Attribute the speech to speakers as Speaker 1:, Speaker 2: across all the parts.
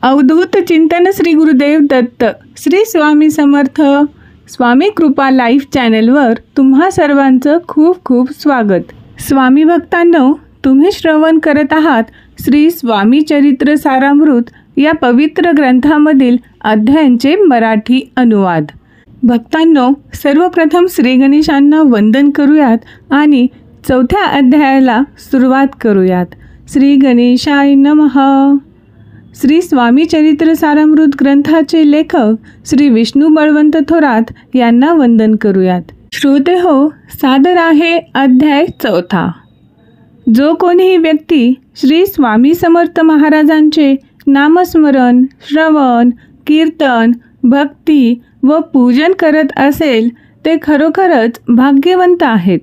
Speaker 1: अवधूत चिंतन श्री गुरुदेव दत्त श्री स्वामी समर्थ स्वामी कृपा लाईफ चॅनलवर तुम्हा सर्वांचं खूप खूप स्वागत. स्वामी भक्तांनो, तुम्ही श्रवण करत आहात श्री स्वामी चरित्र सारामृत या पवित्र ग्रंथामधील अध्यायांचे मराठी अनुवाद. भक्तांनो, सर्वप्रथम श्री गणेशांना वंदन करूयात आणि चौथ्या अध्यायाला सुरुवात करूयात. श्री गणेशाय नमः. श्री स्वामी चरित्र सारामृत ग्रंथाचे लेखक श्री विष्णू बळवंत थोरात यांना वंदन करूयात. श्रोते हो, सादर आहे अध्याय चौथा. जो कोणीही व्यक्ती श्री स्वामी समर्थ महाराजांचे नामस्मरण, श्रवण, कीर्तन, भक्ती व पूजन करत असेल ते खरोखरच भाग्यवंत आहेत.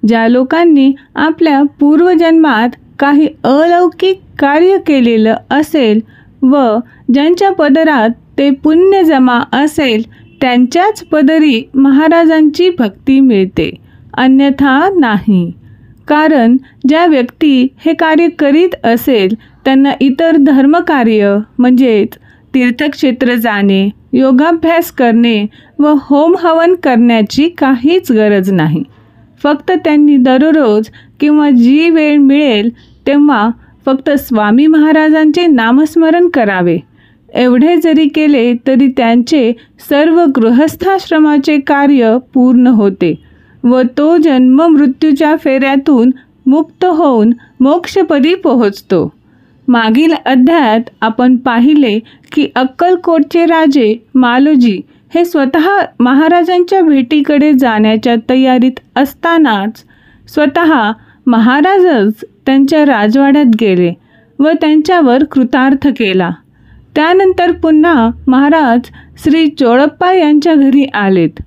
Speaker 1: ज्या लोकांनी आपल्या पूर्वजन्मात काही अलौकिक कार्य केलेलं असेल व ज्यांच्या पदरात ते पुण्य जमा असेल त्यांच्याच पदरी महाराजांची भक्ती मिळते, अन्यथा नाही. कारण ज्या व्यक्ती हे कार्य करीत असेल त्यांना इतर धर्मकार्य म्हणजेच तीर्थक्षेत्र जाणे, योगाभ्यास करणे व होम हवन करण्याची काहीच गरज नाही. फक्त त्यांनी दररोज किंवा जी वेळ मिळेल तेव्हा फक्त स्वामी महाराजांचे नामस्मरण करावे. एवढे जरी केले तरी त्यांचे सर्व गृहस्थाश्रमाचे कार्य पूर्ण होते व तो जन्म मृत्यूच्या फेऱ्यातून मुक्त होऊन मोक्षपदी पोहोचतो. मागील अध्यायात आपण पाहिले की अक्कलकोटचे राजे मालोजी हे स्वतः महाराजांच्या भेटीकडे जाण्याच्या तयारीत असतानाच स्वतः महाराजच त्यांच्या राजवाड्यात गेले व त्यांच्यावर कृतार्थ केला. त्यानंतर पुन्हा महाराज श्री चोळप्पा यांच्या घरी आलेत.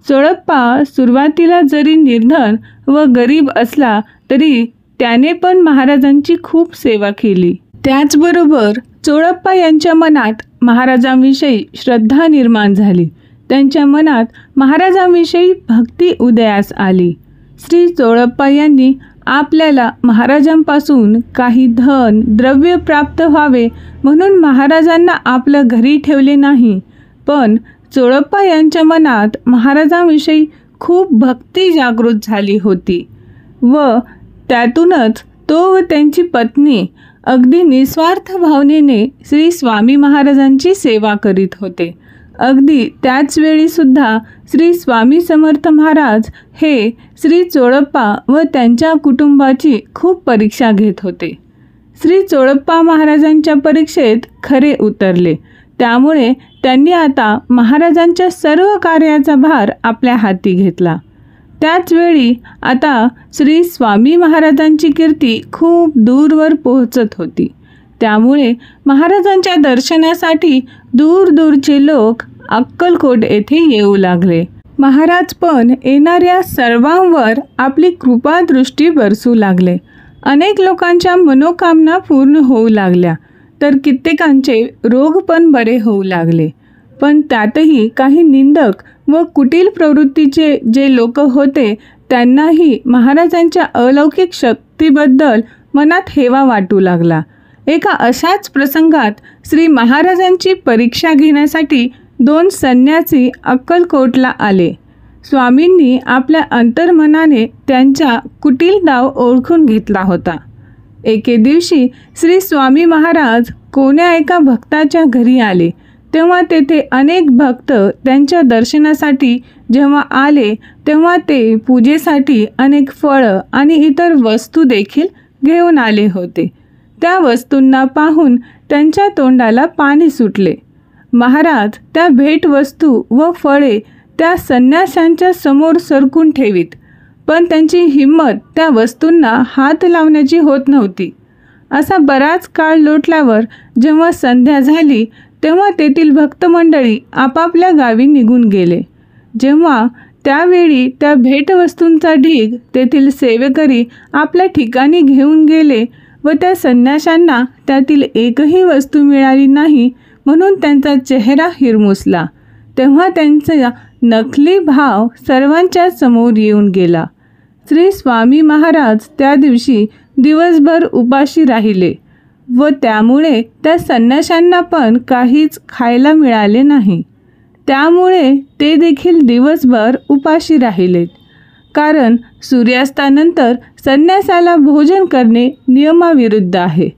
Speaker 1: चोळप्पा सुरुवातीला जरी निर्धन व गरीब असला तरी त्याने पण महाराजांची खूप सेवा केली. त्याचबरोबर चोळप्पा यांच्या मनात महाराजांविषयी श्रद्धा निर्माण झाली. त्यांच्या मनात महाराजांविषयी भक्ती उदयास आली. श्री चोळप्पा यांनी आपल्याला महाराजांपासून काही धन द्रव्य प्राप्त व्हावे म्हणून महाराजांना आपल्या घरी ठेवले नाही, पण चोळप्पा यांच्या मनात महाराजांविषयी खूप भक्ती जागृत झाली होती व त्यातूनच तो व त्यांची पत्नी अगदी निस्वार्थ भावनेने श्री स्वामी महाराजांची सेवा करीत होते. अगदी त्याच वेळी सुद्धा श्री स्वामी समर्थ महाराज हे श्री चोळप्पा व त्यांच्या कुटुंबाची खूप परीक्षा घेत होते. श्री चोळप्पा महाराजांच्या परीक्षेत खरे उतरले. त्यामुळे त्यांनी आता महाराजांच्या सर्व कार्याचा भार आपल्या हाती घेतला. त्याचवेळी आता श्री स्वामी महाराजांची कीर्ती खूप दूरवर पोहोचत होती. त्यामुळे महाराजांच्या दर्शनासाठी दूरदूरचे लोक अक्कलकोट येथे येऊ लागले. महाराज पण येणाऱ्या सर्वांवर आपली कृपादृष्टी बरसू लागले. अनेक लोकांच्या मनोकामना पूर्ण होऊ लागल्या तर कित्येकांचे रोग पण बरे होऊ लागले. पण त्यातही काही निंदक व कुटील प्रवृत्तीचे जे लोक होते त्यांनाही महाराजांच्या अलौकिक शक्तीबद्दल मनात हेवा वाटू लागला. एका अशाच प्रसंगात श्री महाराजांची परीक्षा घेण्यासाठी 2 संन्यासी अक्कलकोटला आले. स्वामींनी आपल्या अंतर्मनाने त्यांचा कुटील डाव ओळखून घेतला होता. एके दिवशी श्री स्वामी महाराज कोण्या एका भक्ताच्या घरी आले तेव्हा तेथे अनेक भक्त त्यांच्या दर्शनासाठी जेव्हा आले तेव्हा ते पूजेसाठी अनेक फळं आणि इतर वस्तू देखील घेऊन आले होते. त्या वस्तूंना पाहून त्यांच्या तोंडाला पाणी सुटले. महाराज त्या भेटवस्तू व फळे त्या संन्याशांच्या समोर सरकून ठेवीत, पण त्यांची हिंमत त्या वस्तूंना हात लावण्याची होत नव्हती. असा बराच काळ लोटल्यावर जेव्हा संध्या झाली तेव्हा तेथील भक्तमंडळी आपापल्या गावी निघून गेले. जेव्हा त्यावेळी त्या भेटवस्तूंचा ढीग तेथील सेवेकरी आपल्या ठिकाणी घेऊन गेले व त्या संन्याशांना त्यातील एकही वस्तू मिळाली नाही म्हणून त्यांचा चेहरा हिरमुसला. तेव्हा त्यांचा नकली भाव सर्वांच्या समोर येऊन गेला. श्री स्वामी महाराज त्या दिवशी दिवसभर उपाशी राहिले व त्यामुळे त्या संन्याशांना पण काहीच खायला मिळाले नाही. त्यामुळे ते देखील दिवसभर उपाशी राहिलेत. कारण सूर्यास्तानंतर संन्यासाला भोजन करणे नियमाविरुद्ध आहे.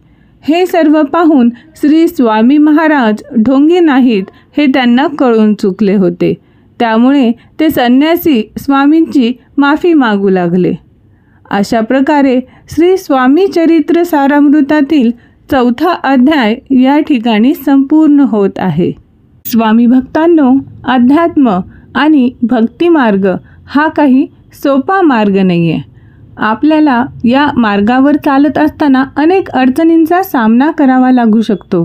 Speaker 1: हे सर्व पाहून श्री स्वामी महाराज ढोंगी नाहीत हे त्यांना कळून चुकले होते. त्यामुळे ते संन्यासी स्वामींची माफी मागू लागले. अशा प्रकारे श्री स्वामी चरित्र सारामृतातील 4था अध्याय या ठिकाणी संपूर्ण होत आहे. स्वामी भक्तांनो, अध्यात्म आणि भक्ती मार्ग हा काही सोपा मार्ग नाही आहे. आपल्याला या मार्गावर चालत असताना अनेक अडचणींचा सामना करावा लागू शकतो.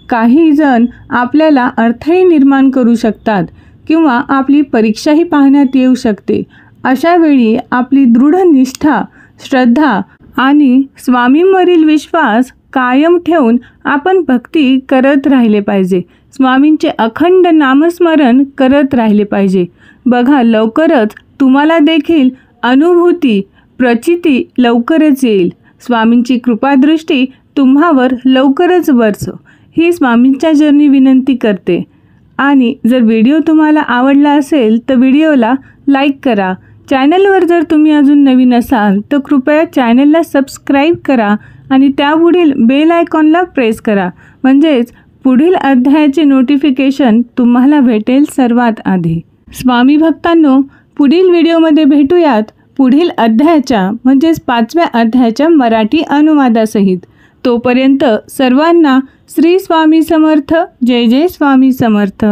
Speaker 1: काही जण आपल्याला अडथळे निर्माण करू शकतात किंवा आपली परीक्षाही पाहण्यात येऊ शकते. अशा वेळी आपली दृढ निष्ठा, श्रद्धा आणि स्वामींवरील विश्वास कायम ठेवून आपण भक्ती करत राहिले पाहिजे. स्वामींचे अखंड नामस्मरण करत राहिले पाहिजे. बघा, लवकरच तुम्हाला देखील अनुभूती, प्रचिती लवकरच येईल. स्वामींची कृपादृष्टी तुम्हावर लवकरच बरसो ही स्वामींच्या चरणी विनंती करते. आणि जर व्हिडिओ तुम्हाला आवडला असेल तर व्हिडिओला लाईक करा. चॅनलवर जर तुम्ही अजून नवीन असाल तर कृपया चॅनलला सबस्क्राईब करा आणि त्यापुढील बेल आयकॉनला प्रेस करा. म्हणजेच पुढील अध्यायाचे नोटिफिकेशन तुम्हाला भेटेल सर्वात आधी. स्वामी भक्तांनो, पुढील व्हिडिओमध्ये भेटूयात पुढील अध्यायाच्या म्हणजेच 5व्या अध्यायाच्या मराठी अनुवादासहित. तोपर्यंत सर्वांना श्री स्वामी समर्थ. जय जय स्वामी समर्थ.